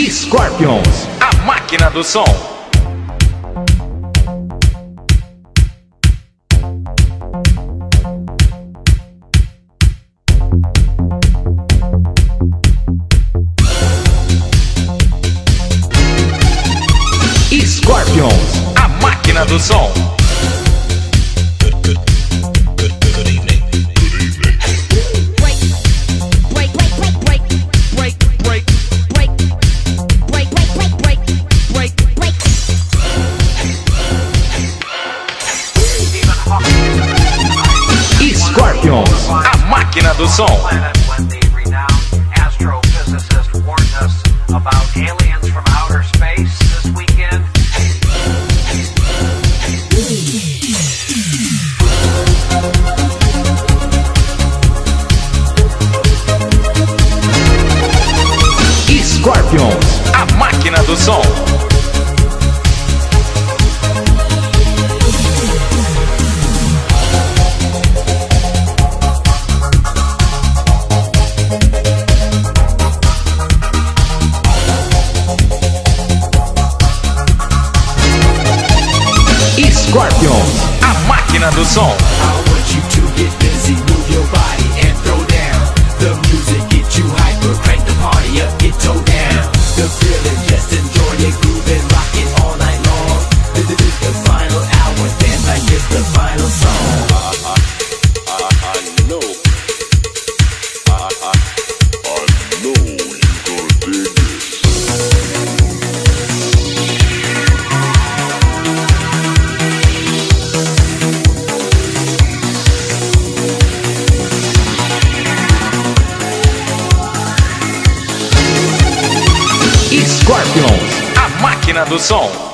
ScorpionS, a máquina do som. ScorpionS, a máquina do som. ScorpionS, a máquina do som. ScorpionS, a máquina do som. ScorpionS, a máquina do som. I want you to get busy, move your body and throw down. The music get you hyper, crank the party up, get toe down. The feeling, just enjoy it, groove and rock it all night long. This is the final hour, dance like it's the final song. I know you gonna dig this. ScorpionS, a máquina do som.